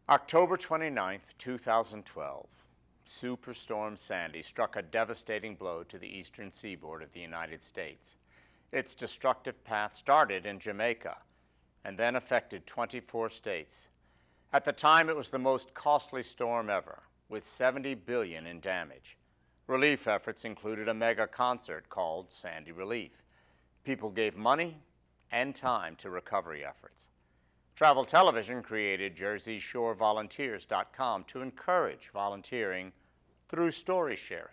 October 29, 2012, Superstorm Sandy struck a devastating blow to the eastern seaboard of the United States. Its destructive path started in Jamaica and then affected 24 states. At the time, it was the most costly storm ever, with $70 billion in damage. Relief efforts included a mega concert called Sandy Relief. People gave money and time to recovery efforts. Travel Television created JerseyShoreVolunteers.com to encourage volunteering through story sharing.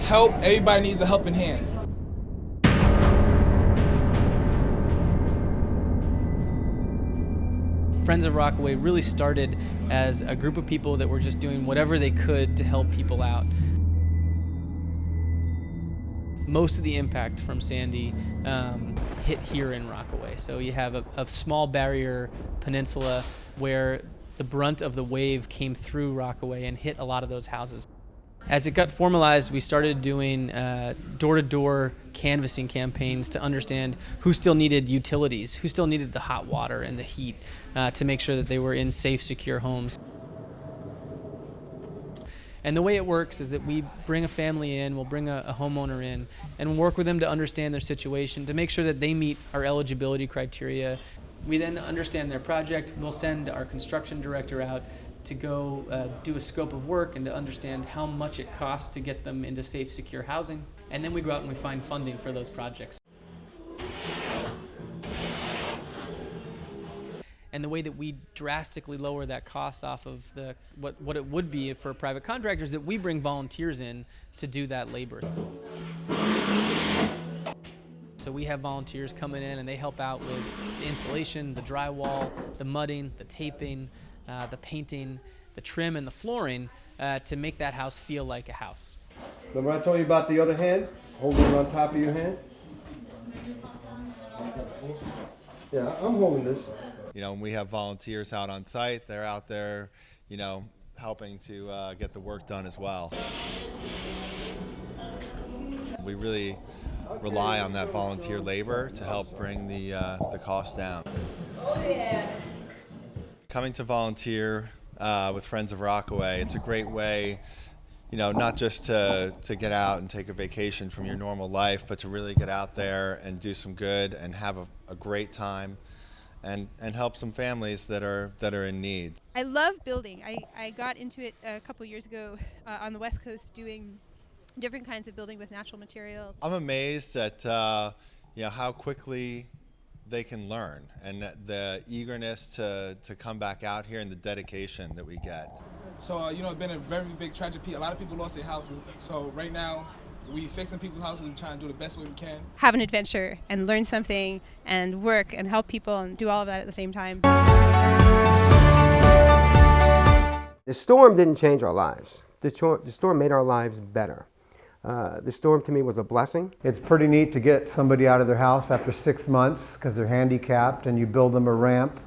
Help, everybody needs a helping hand. Friends of Rockaway really started as a group of people that were just doing whatever they could to help people out. Most of the impact from Sandy hit here in Rockaway. So you have a small barrier peninsula where the brunt of the wave came through Rockaway and hit a lot of those houses. As it got formalized, we started doing door-to-door canvassing campaigns to understand who still needed utilities, who still needed the hot water and the heat to make sure that they were in safe, secure homes. And the way it works is that we bring a family in, we'll bring a homeowner in, and we'll work with them to understand their situation, to make sure that they meet our eligibility criteria. We then understand their project. We'll send our construction director out to go do a scope of work and to understand how much it costs to get them into safe, secure housing. And then we go out and we find funding for those projects. And the way that we drastically lower that cost off of what it would be for private contractors, that we bring volunteers in to do that labor. So we have volunteers coming in and they help out with the insulation, the drywall, the mudding, the taping, the painting, the trim, and the flooring to make that house feel like a house. Remember I told you about the other hand? Holding it on top of your hand? Yeah, I'm holding this. You know, when we have volunteers out on site, they're out there, you know, helping to get the work done as well. We really rely on that volunteer labor to help bring the cost down. Oh, yeah. Coming to volunteer with Friends of Rockaway, it's a great way, you know, not just to get out and take a vacation from your normal life, but to really get out there and do some good and have a great time and help some families that are in need. I love building. I got into it a couple years ago on the West Coast doing different kinds of building with natural materials. I'm amazed at you know, how quickly they can learn, and the eagerness to come back out here and the dedication that we get. So, you know, it's been a very big tragedy. A lot of people lost their houses. So right now, we fixing people's houses. We're trying to do the best way we can. Have an adventure and learn something and work and help people and do all of that at the same time. The storm didn't change our lives. The storm made our lives better. The storm to me was a blessing. It's pretty neat to get somebody out of their house after 6 months because they're handicapped, and you build them a ramp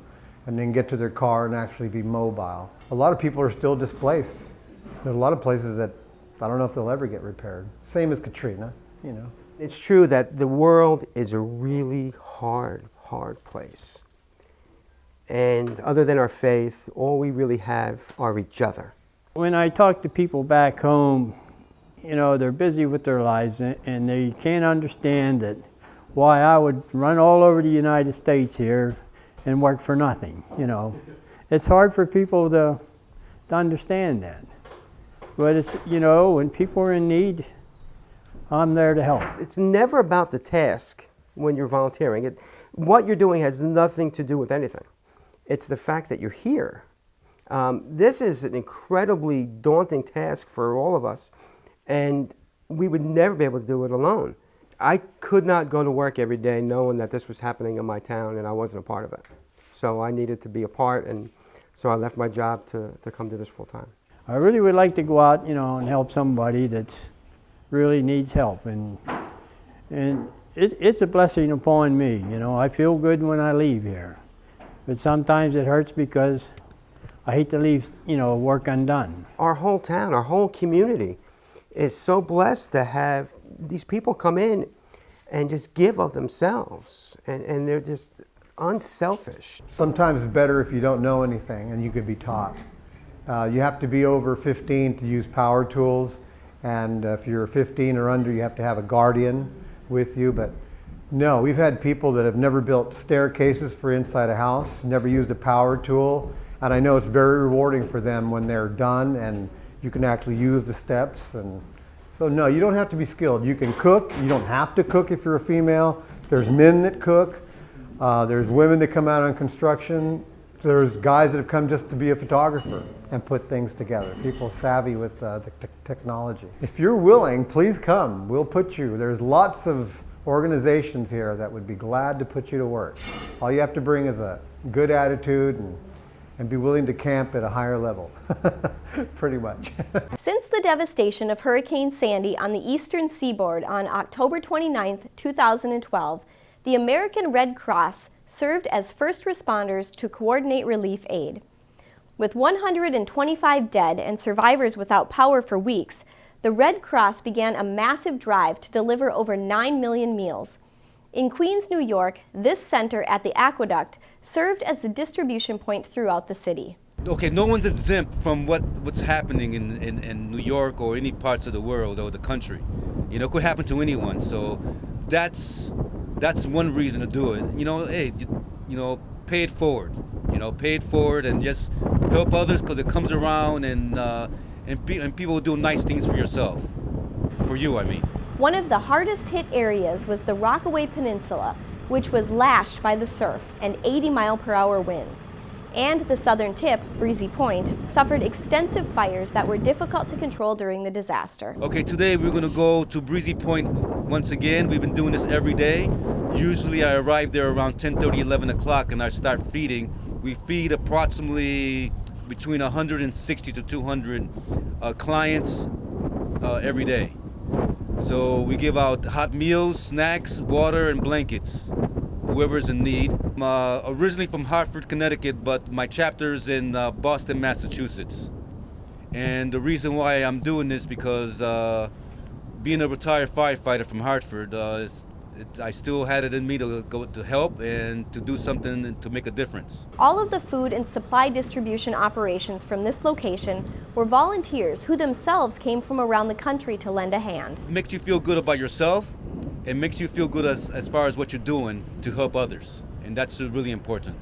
and then get to their car and actually be mobile. A lot of people are still displaced. There's a lot of places that I don't know if they'll ever get repaired. Same as Katrina, you know. It's true that the world is a really hard place. And other than our faith, all we really have are each other. When I talk to people back home, you know, they're busy with their lives and they can't understand that why I would run all over the United States here and work for nothing, you know. It's hard for people to understand that. But it's, you know, when people are in need, I'm there to help. It's never about the task when you're volunteering. What you're doing has nothing to do with anything. It's the fact that you're here. This is an incredibly daunting task for all of us, and we would never be able to do it alone. I could not go to work every day knowing that this was happening in my town and I wasn't a part of it. So I needed to be a part, and so I left my job to come do this full time. I really would like to go out, you know, and help somebody that really needs help, and it's a blessing upon me. You know, I feel good when I leave here, but sometimes it hurts because I hate to leave, you know, work undone. Our whole town, our whole community is so blessed to have these people come in and just give of themselves, and they're just unselfish. Sometimes it's better if you don't know anything and you could be taught. You have to be over 15 to use power tools, and if you're 15 or under, you have to have a guardian with you. But no, we've had people that have never built staircases for inside a house, never used a power tool, and I know it's very rewarding for them when they're done and you can actually use the steps. And so no, you don't have to be skilled. You can cook. You don't have to cook if you're a female. There's men that cook. There's women that come out on construction. There's guys that have come just to be a photographer and put things together. People savvy with the technology. If you're willing, please come. We'll put you. There's lots of organizations here that would be glad to put you to work. All you have to bring is a good attitude and be willing to camp at a higher level, pretty much. Since the devastation of Hurricane Sandy on the eastern seaboard on October 29, 2012, the American Red Cross served as first responders to coordinate relief aid. With 125 dead and survivors without power for weeks, the Red Cross began a massive drive to deliver over 9 million meals. In Queens, New York, this center at the Aqueduct served as the distribution point throughout the city. Okay, no one's exempt from what's happening in New York or any parts of the world or the country. You know, it could happen to anyone. So that's one reason to do it. You know, hey, you know, pay it forward. You know, pay it forward and just help others, because it comes around, and people will do nice things for yourself. For you, I mean. One of the hardest hit areas was the Rockaway Peninsula, which was lashed by the surf and 80-mile-per-hour winds. And the southern tip, Breezy Point, suffered extensive fires that were difficult to control during the disaster. Okay, today we're going to go to Breezy Point once again. We've been doing this every day. Usually I arrive there around 10:30, 11 o'clock, and I start feeding. We feed approximately between 160 to 200 clients every day. So we give out hot meals, snacks, water, and blankets, whoever's in need. I'm originally from Hartford, Connecticut, but my chapter's in Boston, Massachusetts. And the reason why I'm doing this because being a retired firefighter from Hartford, I still had it in me to go to help and to do something to make a difference. All of the food and supply distribution operations from this location were volunteers who themselves came from around the country to lend a hand. It makes you feel good about yourself. It makes you feel good as far as what you're doing to help others, and that's really important.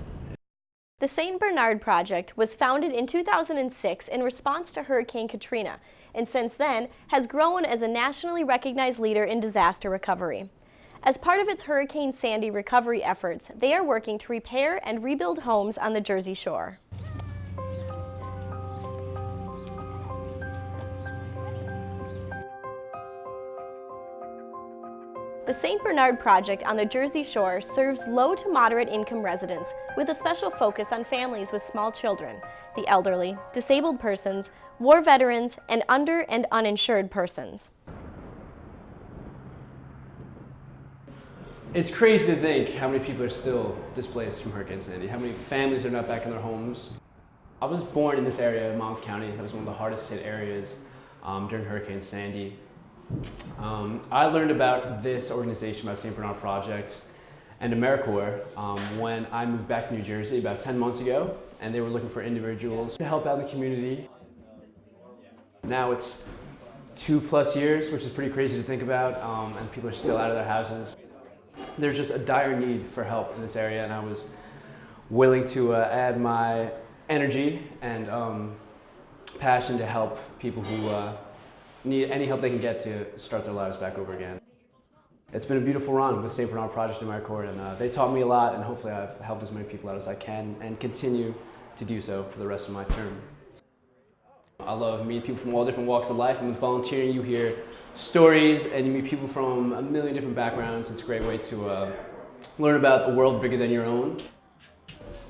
The St. Bernard Project was founded in 2006 in response to Hurricane Katrina, and since then has grown as a nationally recognized leader in disaster recovery. As part of its Hurricane Sandy recovery efforts, they are working to repair and rebuild homes on the Jersey Shore. The St. Bernard Project on the Jersey Shore serves low to moderate income residents with a special focus on families with small children, the elderly, disabled persons, war veterans, and under and uninsured persons. It's crazy to think how many people are still displaced from Hurricane Sandy, how many families are not back in their homes. I was born in this area of Monmouth County. That was one of the hardest hit areas during Hurricane Sandy. I learned about this organization, about St. Bernard Project and AmeriCorps, when I moved back to New Jersey about 10 months ago, and they were looking for individuals to help out in the community. Now it's 2+ years, which is pretty crazy to think about, and people are still out of their houses. There's just a dire need for help in this area, and I was willing to add my energy and passion to help people who need any help they can get to start their lives back over again. It's been a beautiful run with St. Bernard Project and AmeriCorps, and they taught me a lot, and hopefully I've helped as many people out as I can and continue to do so for the rest of my term. I love meeting people from all different walks of life, and with volunteering you hear stories and you meet people from a million different backgrounds. It's a great way to learn about a world bigger than your own.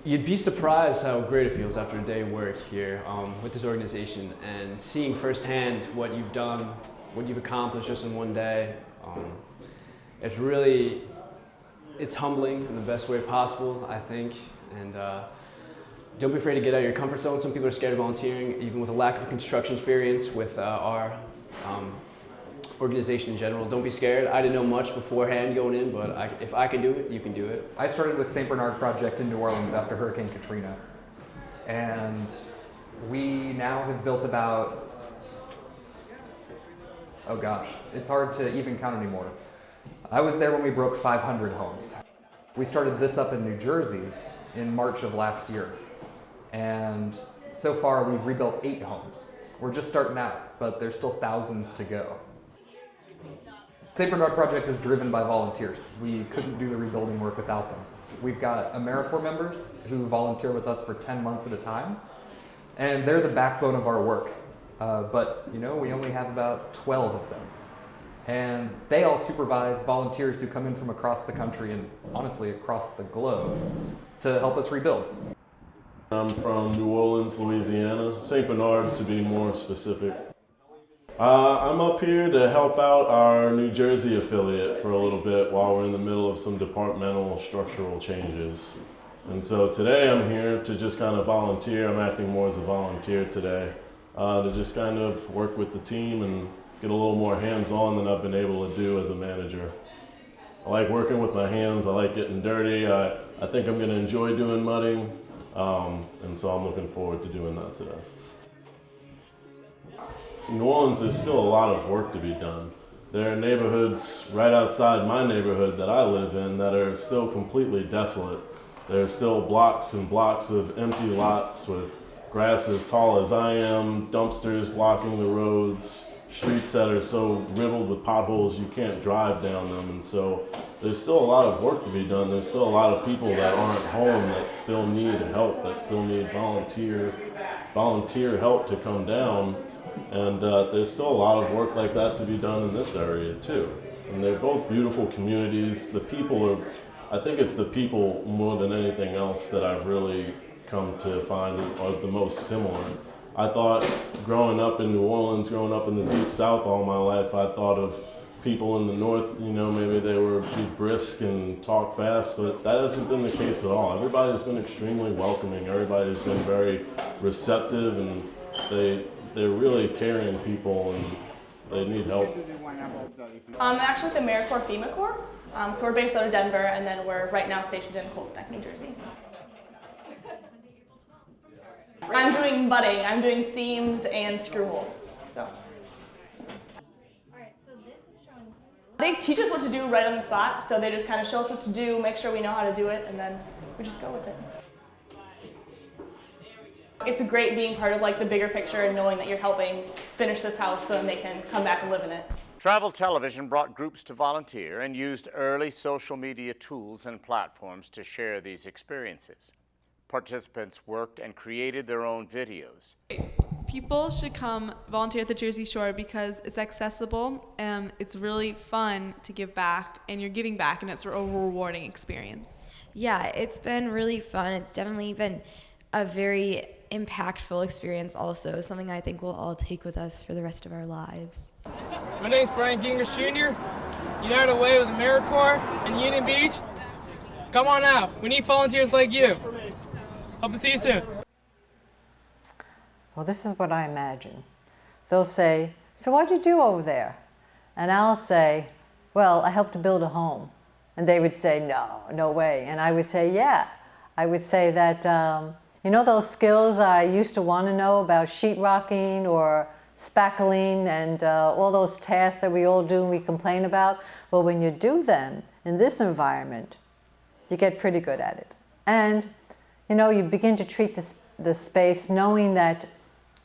You'd be surprised how great it feels after a day of work here with this organization and seeing firsthand what you've done, what you've accomplished just in one day. It's humbling in the best way possible, I think. And don't be afraid to get out of your comfort zone. Some people are scared of volunteering, even with a lack of construction experience with our organization in general. Don't be scared. I didn't know much beforehand going in, but if I can do it, you can do it. I started with St. Bernard Project in New Orleans after Hurricane Katrina. And we now have built about, oh gosh, it's hard to even count anymore. I was there when we broke 500 homes. We started this up in New Jersey in March of last year. And so far we've rebuilt 8 homes. We're just starting out, but there's still thousands to go. St. Bernard Project is driven by volunteers. We couldn't do the rebuilding work without them. We've got AmeriCorps members who volunteer with us for 10 months at a time, and they're the backbone of our work. But you know, we only have about 12 of them. And they all supervise volunteers who come in from across the country and honestly across the globe to help us rebuild. I'm from New Orleans, Louisiana, St. Bernard to be more specific. I'm up here to help out our New Jersey affiliate for a little bit while we're in the middle of some departmental structural changes. And so today I'm here to just kind of volunteer. I'm acting more as a volunteer today, to just kind of work with the team and get a little more hands-on than I've been able to do as a manager. I like working with my hands. I like getting dirty. I think I'm going to enjoy doing mudding, and so I'm looking forward to doing that today. In New Orleans, there's still a lot of work to be done. There are neighborhoods right outside my neighborhood that I live in that are still completely desolate. There are still blocks and blocks of empty lots with grass as tall as I am, dumpsters blocking the roads, streets that are so riddled with potholes you can't drive down them. And so there's still a lot of work to be done. There's still a lot of people that aren't home that still need help, that still need volunteer help to come down. And there's still a lot of work like that to be done in this area too. And they're both beautiful communities. The people are, I think it's the people more than anything else that I've really come to find are the most similar. I thought growing up in New Orleans, growing up in the Deep South all my life, I thought of people in the North, you know, maybe they were be brisk and talk fast, but that hasn't been the case at all. Everybody's been extremely welcoming. Everybody's been very receptive, and they're really caring people, and they need help. I'm actually with the AmeriCorps FEMA Corps. So we're based out of Denver, and then we're right now stationed in Colts Neck, New Jersey. I'm doing budding. I'm doing seams and screw holes. So. They teach us what to do right on the spot, so they just kind of show us what to do, make sure we know how to do it, and then we just go with it. It's great being part of like the bigger picture and knowing that you're helping finish this house so then they can come back and live in it. Travel Television brought groups to volunteer and used early social media tools and platforms to share these experiences. Participants worked and created their own videos. People should come volunteer at the Jersey Shore because it's accessible and it's really fun to give back, and you're giving back, and it's a rewarding experience. Yeah, it's been really fun. It's definitely been a very impactful experience also, something I think we'll all take with us for the rest of our lives. My name's Brian Gingrich Jr. United Way with AmeriCorps in Union Beach. Come on out. We need volunteers like you. Hope to see you soon. Well, this is what I imagine. They'll say, so what'd you do over there? And I'll say, well, I helped to build a home. And they would say, no way. And I would say, yeah. I would say that, you know those skills I used to want to know about sheetrocking or spackling and all those tasks that we all do and we complain about? Well, when you do them in this environment, you get pretty good at it. And, you know, you begin to treat the space knowing that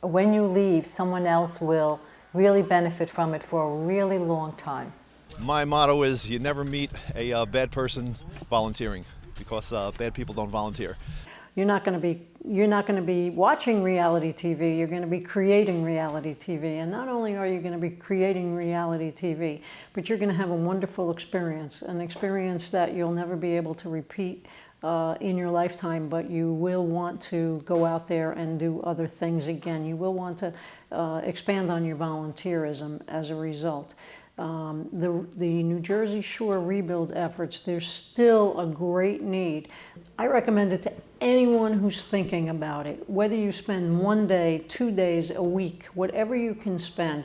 when you leave, someone else will really benefit from it for a really long time. My motto is you never meet a bad person volunteering, because bad people don't volunteer. You're not going to be watching reality TV, you're going to be creating reality TV. And not only are you going to be creating reality TV, but you're going to have a wonderful experience, an experience that you'll never be able to repeat in your lifetime, but you will want to go out there and do other things again. You will want to expand on your volunteerism as a result. The New Jersey Shore rebuild efforts, there's still a great need. I recommend it to anyone who's thinking about it. Whether you spend 1 day, 2 days, a week, whatever you can spend,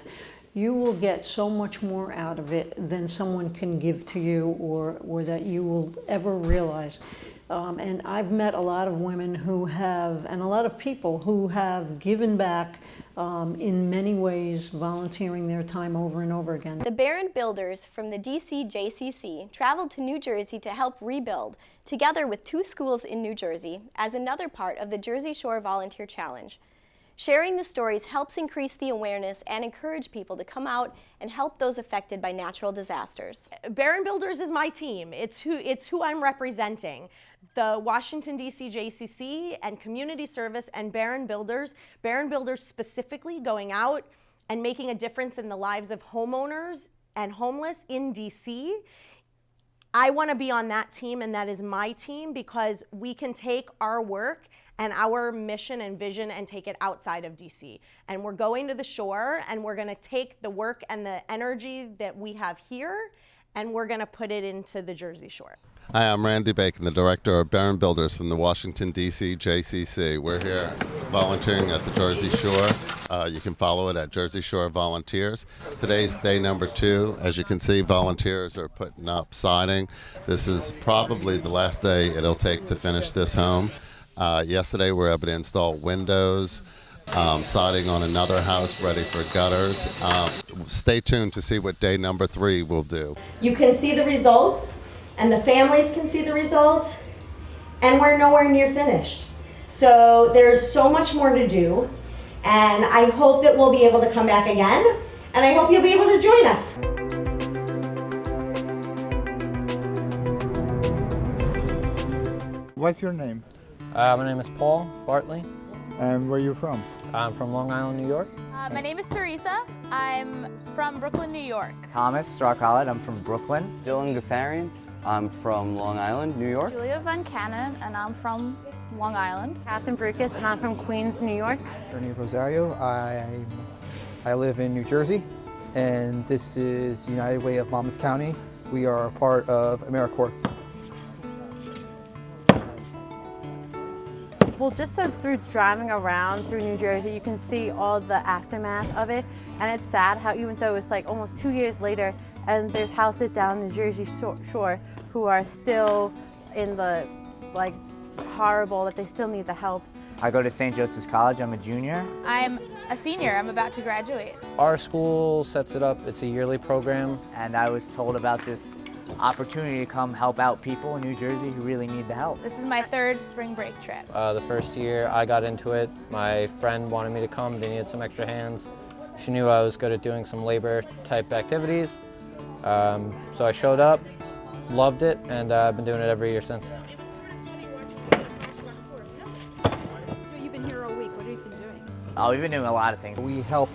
you will get so much more out of it than someone can give to you or that you will ever realize. And I've met a lot of women who have, and a lot of people who have given back in many ways, volunteering their time over and over again. The Barron Builders from the DC JCC traveled to New Jersey to help rebuild, together with 2 schools in New Jersey, as another part of the Jersey Shore Volunteer Challenge. Sharing the stories helps increase the awareness and encourage people to come out and help those affected by natural disasters. Barron Builders is my team. It's who I'm representing. The Washington, D.C. JCC and Community Service and Barron Builders specifically going out and making a difference in the lives of homeowners and homeless in D.C. I want to be on that team, and that is my team, because we can take our work and our mission and vision and take it outside of DC. And we're going to the shore, and we're gonna take the work and the energy that we have here, and we're gonna put it into the Jersey Shore. Hi, I'm Randy Bacon, the director of Barron Builders from the Washington, D.C. JCC. We're here volunteering at the Jersey Shore. You can follow it at Jersey Shore Volunteers. Today's day number 2. As you can see, volunteers are putting up siding. This is probably the last day it'll take to finish this home. Yesterday we were able to install windows, siding on another house ready for gutters. Stay tuned to see what day number 3 will do. You can see the results, and the families can see the results, and we're nowhere near finished. So there's so much more to do, and I hope that we'll be able to come back again, and I hope you'll be able to join us. What's your name? My name is Paul Bartley. And where are you from? I'm from Long Island, New York. My name is Teresa. I'm from Brooklyn, New York. Thomas Starkholland, I'm from Brooklyn. Dylan Gafarian, I'm from Long Island, New York. Julia Van Cannon, and I'm from Long Island. Catherine Brucas, and I'm from Queens, New York. Ernie Rosario, I live in New Jersey, and this is United Way of Monmouth County. We are a part of AmeriCorps. Well, just through driving around through New Jersey, you can see all the aftermath of it, and it's sad how even though it's like almost 2 years later, and there's houses down the Jersey Shore who are still in the horrible, that they still need the help. I go to St. Joseph's College, I'm a junior. I'm a senior, I'm about to graduate. Our school sets it up, it's a yearly program. And I was told about this opportunity to come help out people in New Jersey who really need the help. This is my 3rd spring break trip. The first year I got into it, my friend wanted me to come, they needed some extra hands. She knew I was good at doing some labor type activities. So I showed up, loved it, and I've been doing it every year since. You've been here all week. What have you been doing? Oh, we've been doing a lot of things. We help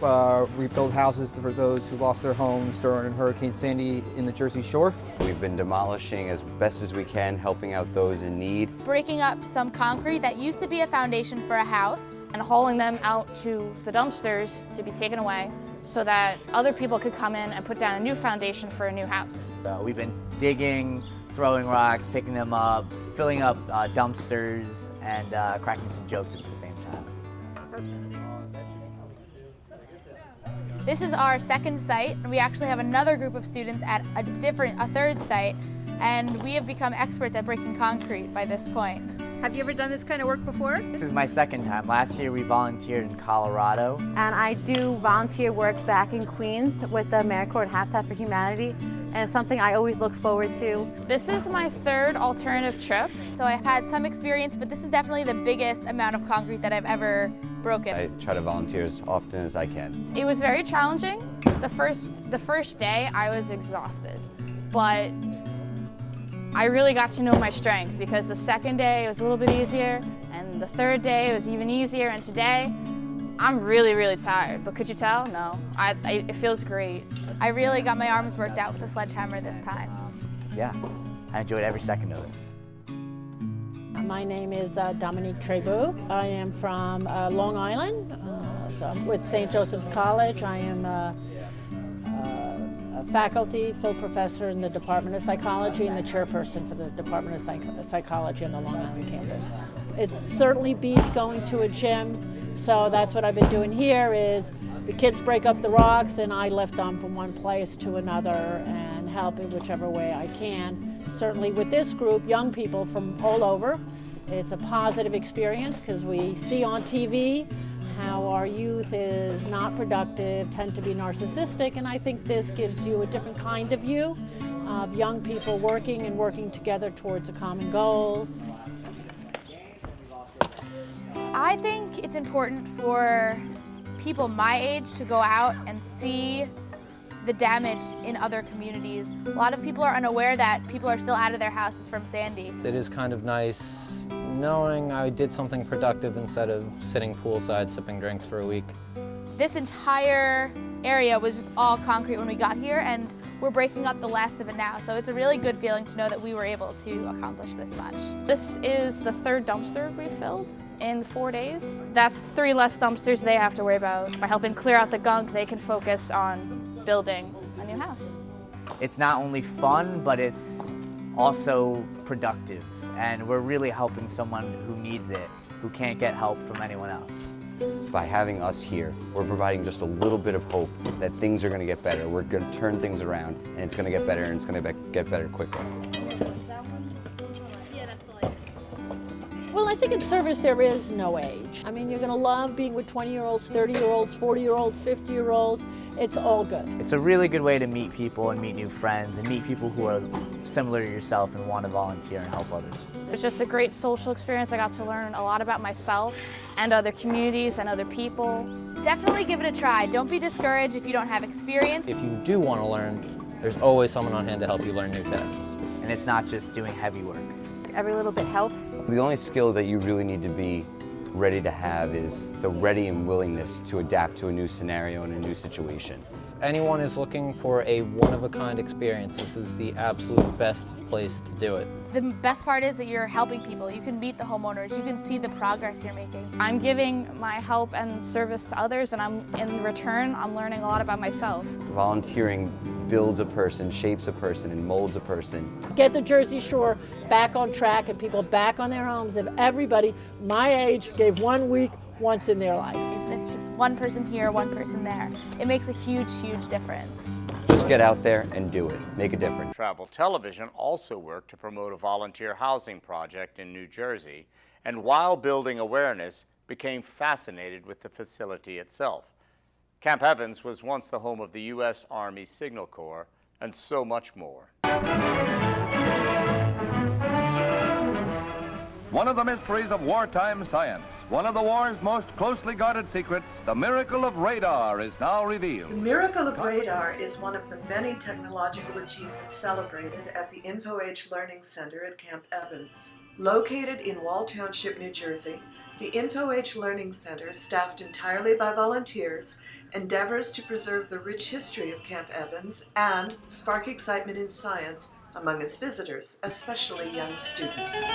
rebuild houses for those who lost their homes during Hurricane Sandy in the Jersey Shore. We've been demolishing as best as we can, helping out those in need. Breaking up some concrete that used to be a foundation for a house and hauling them out to the dumpsters to be taken away so that other people could come in and put down a new foundation for a new house. We've been digging, throwing rocks, picking them up, filling up dumpsters, and cracking some jokes at the same time. This is our 2nd site, and we actually have another group of students at a 3rd site, and we have become experts at breaking concrete by this point. Have you ever done this kind of work before? This is my 2nd time. Last year we volunteered in Colorado. And I do volunteer work back in Queens with the AmeriCorps and Habitat for Humanity, and it's something I always look forward to. This is my 3rd alternative trip. So I've had some experience, but this is definitely the biggest amount of concrete that I've ever broken. I try to volunteer as often as I can. It was very challenging. The first day I was exhausted, but I really got to know my strength because the 2nd day it was a little bit easier, and the 3rd day it was even easier, and today I'm really, really tired. But could you tell? No, it feels great. I really got my arms worked out with the sledgehammer this time. Yeah, I enjoyed every second of it. My name is Dominique Trebu. I am from Long Island with St. Joseph's College. I am a faculty, full professor in the Department of Psychology and the chairperson for the Department of Psychology on the Long Island campus. It certainly beats going to a gym, so that's what I've been doing here is The kids break up the rocks and I lift them from one place to another and help in whichever way I can. Certainly with this group, young people from all over, it's a positive experience because we see on TV how our youth is not productive, tend to be narcissistic, and I think this gives you a different kind of view of young people working together towards a common goal. I think it's important for people my age to go out and see the damage in other communities. A lot of people are unaware that people are still out of their houses from Sandy. It is kind of nice knowing I did something productive instead of sitting poolside sipping drinks for a week. This entire area was just all concrete when we got here, and we're breaking up the last of it now. So it's a really good feeling to know that we were able to accomplish this much. This is the third dumpster we filled in 4 days. That's 3 less dumpsters they have to worry about. By helping clear out the gunk, they can focus on building a new house. It's not only fun, but it's also productive. And we're really helping someone who needs it, who can't get help from anyone else. By having us here, we're providing just a little bit of hope that things are going to get better. We're going to turn things around, and it's going to get better, and it's going to get better quicker. Well, I think in service there is no age. I mean, you're going to love being with 20-year-olds, 30-year-olds, 40-year-olds, 50-year-olds. It's all good. It's a really good way to meet people and meet new friends and meet people who are similar to yourself and want to volunteer and help others. It was just a great social experience. I got to learn a lot about myself and other communities and other people. Definitely give it a try. Don't be discouraged if you don't have experience. If you do want to learn, there's always someone on hand to help you learn new tasks. And it's not just doing heavy work. Every little bit helps. The only skill that you really need to be ready to have is the ready and willingness to adapt to a new scenario and a new situation. If anyone is looking for a one-of-a-kind experience, this is the absolute best place to do it. The best part is that you're helping people. You can meet the homeowners. You can see the progress you're making. I'm giving my help and service to others, and in return, I'm learning a lot about myself. Volunteering builds a person, shapes a person, and molds a person. Get the Jersey Shore back on track and people back on their homes. If everybody my age gave 1 week once in their life. It's just one person here, one person there. It makes a huge, huge difference. Just get out there and do it. Make a difference. Travel Television also worked to promote a volunteer housing project in New Jersey, and while building awareness, became fascinated with the facility itself. Camp Evans was once the home of the U.S. Army Signal Corps, and so much more. One of the mysteries of wartime science, one of the war's most closely guarded secrets, the miracle of radar is now revealed. The miracle of radar is one of the many technological achievements celebrated at the InfoAge Learning Center at Camp Evans. Located in Wall Township, New Jersey, the InfoAge Learning Center, staffed entirely by volunteers, endeavors to preserve the rich history of Camp Evans and spark excitement in science among its visitors, especially young students.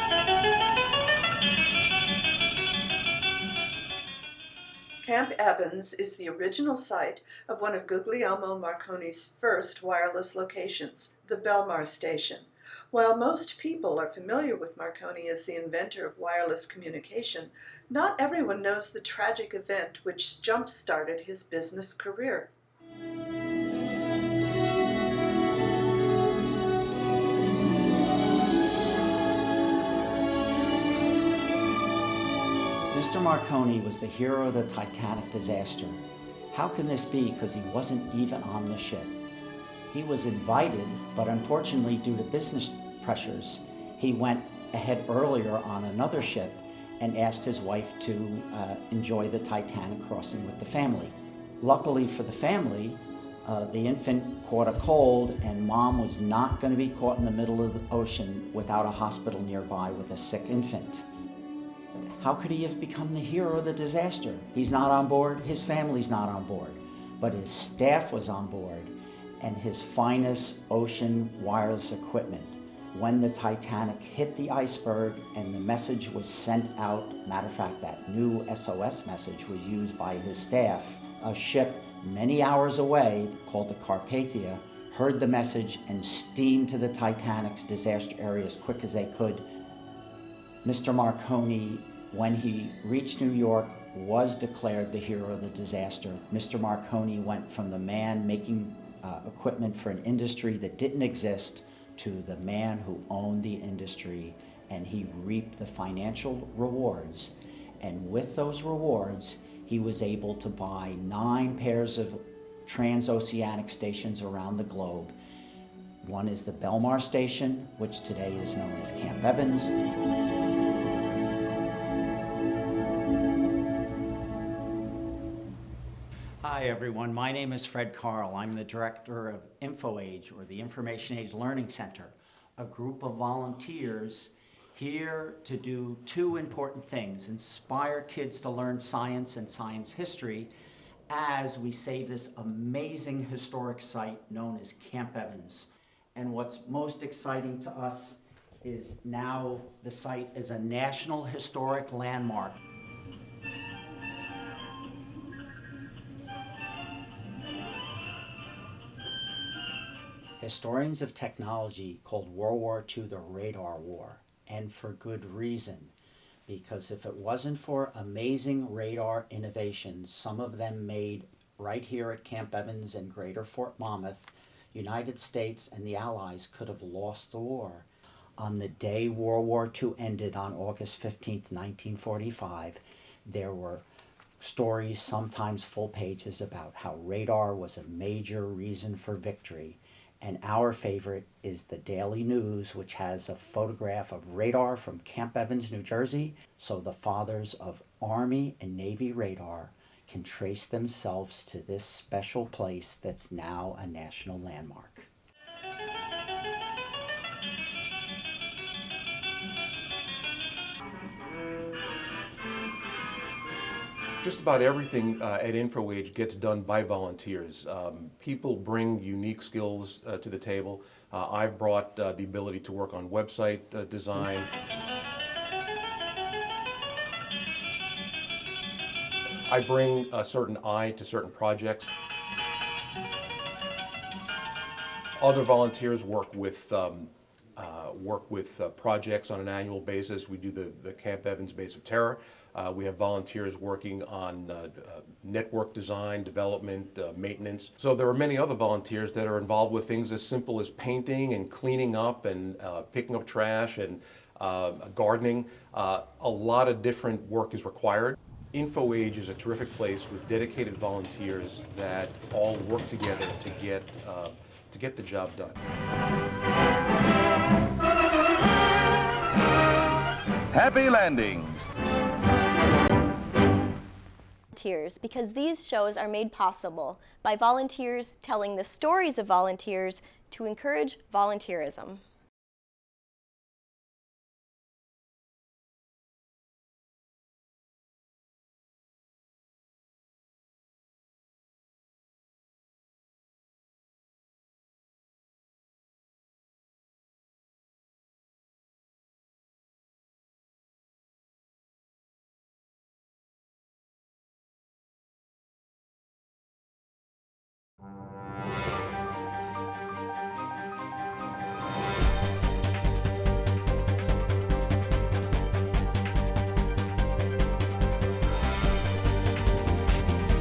Camp Evans is the original site of one of Guglielmo Marconi's first wireless locations, the Belmar Station. While most people are familiar with Marconi as the inventor of wireless communication, not everyone knows the tragic event which jump-started his business career. Mr. Marconi was the hero of the Titanic disaster. How can this be? Because he wasn't even on the ship. He was invited, but unfortunately due to business pressures, he went ahead earlier on another ship and asked his wife to enjoy the Titanic crossing with the family. Luckily for the family, the infant caught a cold and mom was not going to be caught in the middle of the ocean without a hospital nearby with a sick infant. How could he have become the hero of the disaster? He's not on board, his family's not on board, but his staff was on board and his finest ocean wireless equipment. When the Titanic hit the iceberg and the message was sent out, matter of fact, that new SOS message was used by his staff, a ship many hours away called the Carpathia heard the message and steamed to the Titanic's disaster area as quick as they could. Mr. Marconi, when he reached New York, was declared the hero of the disaster. Mr. Marconi went from the man making equipment for an industry that didn't exist to the man who owned the industry, and he reaped the financial rewards. And with those rewards, he was able to buy 9 pairs of transoceanic stations around the globe. One is the Belmar Station, which today is known as Camp Evans. Hi everyone, my name is Fred Carl. I'm the director of InfoAge, or the Information Age Learning Center, a group of volunteers here to do 2 important things: inspire kids to learn science and science history as we save this amazing historic site known as Camp Evans. And what's most exciting to us is now the site is a National Historic Landmark. Historians of technology called World War II the Radar War, and for good reason, because if it wasn't for amazing radar innovations, some of them made right here at Camp Evans and Greater Fort Monmouth, United States and the Allies could have lost the war. On the day World War II ended on August 15th, 1945, there were stories, sometimes full pages, about how radar was a major reason for victory. And our favorite is the Daily News, which has a photograph of radar from Camp Evans, New Jersey, so the fathers of Army and Navy radar can trace themselves to this special place that's now a national landmark. Just about everything at InfoAge gets done by volunteers. People bring unique skills to the table. I've brought the ability to work on website design. I bring a certain eye to certain projects. Other volunteers work with projects on an annual basis. We do the Camp Evans Base of Terror. We have volunteers working on network design, development, maintenance. So there are many other volunteers that are involved with things as simple as painting and cleaning up and picking up trash and gardening. A lot of different work is required. InfoAge is a terrific place with dedicated volunteers that all work together to get the job done. Happy landings. Because these shows are made possible by volunteers telling the stories of volunteers to encourage volunteerism.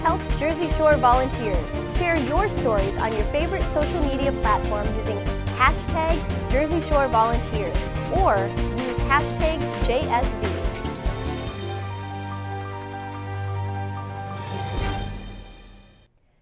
Help Jersey Shore volunteers. Share your stories on your favorite social media platform using hashtag Jersey Shore Volunteers or use hashtag JSV.